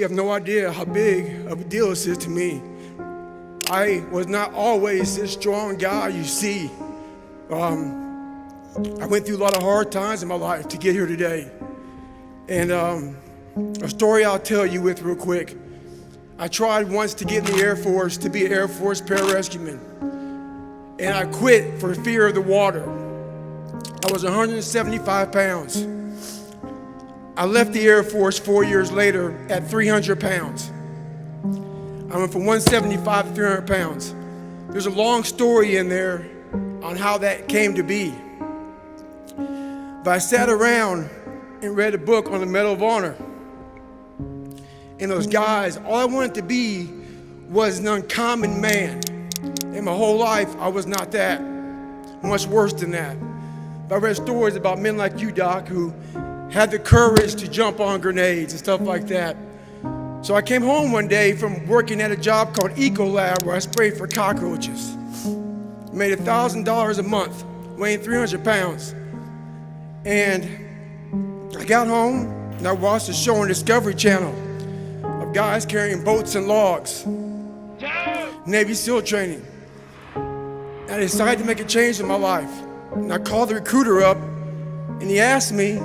You have no idea how big of a deal this is to me. I was not always this strong guy you see. I went through a lot of hard times in my life to get here today. And a story I'll tell you with real quick. I tried once to get in the Air Force to be an Air Force pararescueman. And I quit for fear of the water. I was 175 pounds. I left the Air Force 4 years later at 300 pounds. I went from 175 to 300 pounds. There's a long story in there on how that came to be. But I sat around and read a book on the Medal of Honor. And those guys, all I wanted to be was an uncommon man. In my whole life, I was not that. Much worse than that. But I read stories about men like you, Doc, who had the courage to jump on grenades and stuff like that. So I came home one day from working at a job called Ecolab where I sprayed for cockroaches. Made $1,000 a month, weighing 300 pounds. And I got home and I watched a show on Discovery Channel of guys carrying boats and logs. Navy SEAL training. And I decided to make a change in my life. And I called the recruiter up and he asked me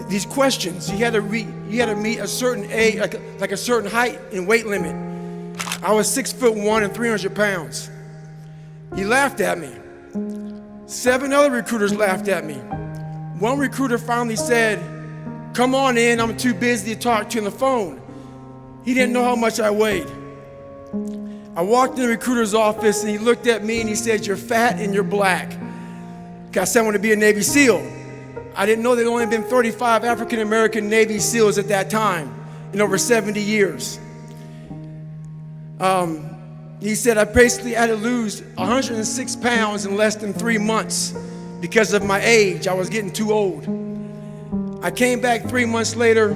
these questions. You had to meet a certain age, like a certain height and weight limit. I was 6'1" and 300 pounds. He laughed at me. 7 other recruiters laughed at me. One recruiter finally said, "Come on in, I'm too busy to talk to you on the phone." He didn't know how much I weighed. I walked in the recruiter's office and he looked at me and he said, "You're fat and you're black." I said I want to be a Navy SEAL. I didn't know there'd only been 35 African American Navy SEALs at that time in over 70 years. He said I basically had to lose 106 pounds in less than 3 months because of my age. I was getting too old. I came back 3 months later,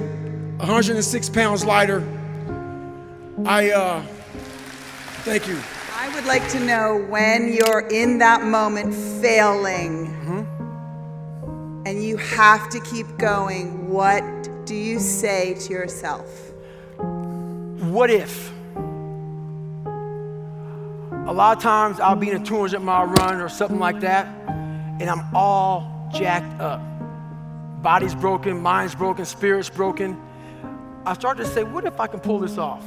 106 pounds lighter. Thank you. I would like to know when you're in that moment failing and you have to keep going, what do you say to yourself? What if? A lot of times I'll be in a 200-mile run or something like that, and I'm all jacked up. Body's broken, mind's broken, spirit's broken. I started to say, what if I can pull this off?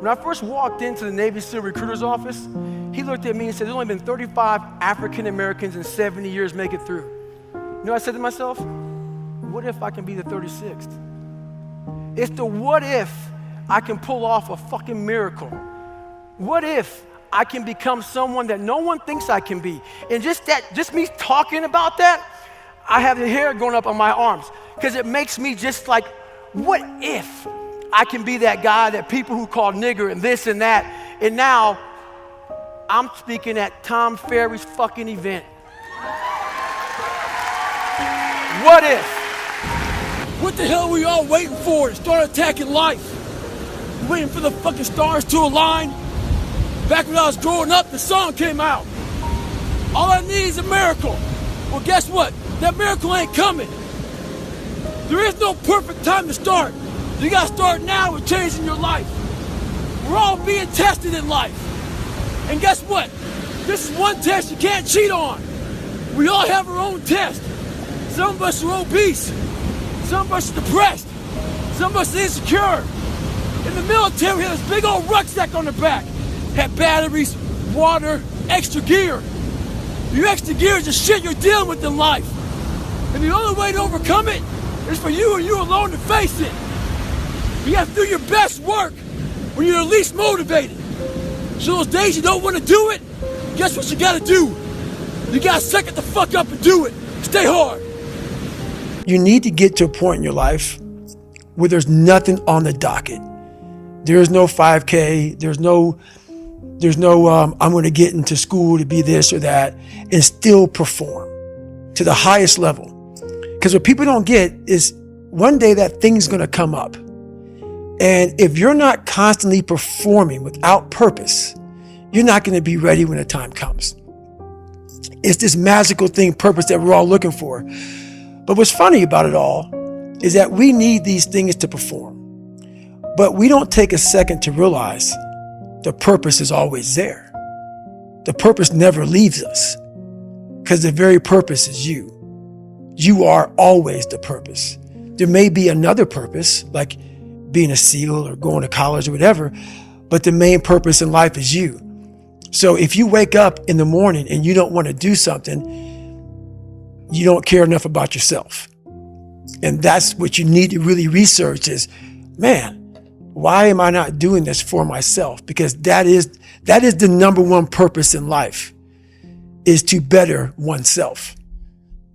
When I first walked into the Navy SEAL recruiter's office, he looked at me and said, there's only been 35 African Americans in 70 years make it through. You know what I said to myself? What if I can be the 36th? It's the what if I can pull off a fucking miracle. What if I can become someone that no one thinks I can be? And just me talking about that, I have the hair going up on my arms because it makes me just like, what if I can be that guy that people who call nigger and this and that, and now I'm speaking at Tom Ferry's fucking event. What if? What the hell are we all waiting for to start attacking life? Waiting for the fucking stars to align? Back when I was growing up, the song came out. All I need is a miracle. Well, guess what? That miracle ain't coming. There is no perfect time to start. You gotta start now with changing your life. We're all being tested in life. And guess what? This is one test you can't cheat on. We all have our own test. Some of us are obese. Some of us are depressed. Some of us are insecure. In the military, we had this big old rucksack on the back. Had batteries, water, extra gear. Your extra gear is the shit you're dealing with in life. And the only way to overcome it is for you and you alone to face it. You have to do your best work when you're the least motivated. So those days you don't want to do it, guess what you gotta do? You gotta suck it the fuck up and do it. Stay hard. You need to get to a point in your life where there's nothing on the docket. There's no 5K, there's no I'm gonna get into school to be this or that, and still perform to the highest level. Because what people don't get is one day that thing's gonna come up. And if you're not constantly performing without purpose, you're not gonna be ready when the time comes. It's this magical thing, purpose, that we're all looking for. But what's funny about it all is that we need these things to perform. But we don't take a second to realize the purpose is always there. The purpose never leaves us because the very purpose is you. You are always the purpose. There may be another purpose, like being a SEAL or going to college or whatever, but the main purpose in life is you. So if you wake up in the morning and you don't want to do something, you don't care enough about yourself. And that's what you need to really research is, man, why am I not doing this for myself? Because that is the number one purpose in life, is to better oneself.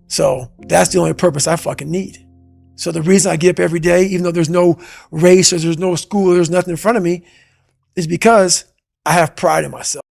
So that's the only purpose I fucking need. So the reason I get up every day, even though there's no race or there's no school, there's nothing in front of me, is because I have pride in myself.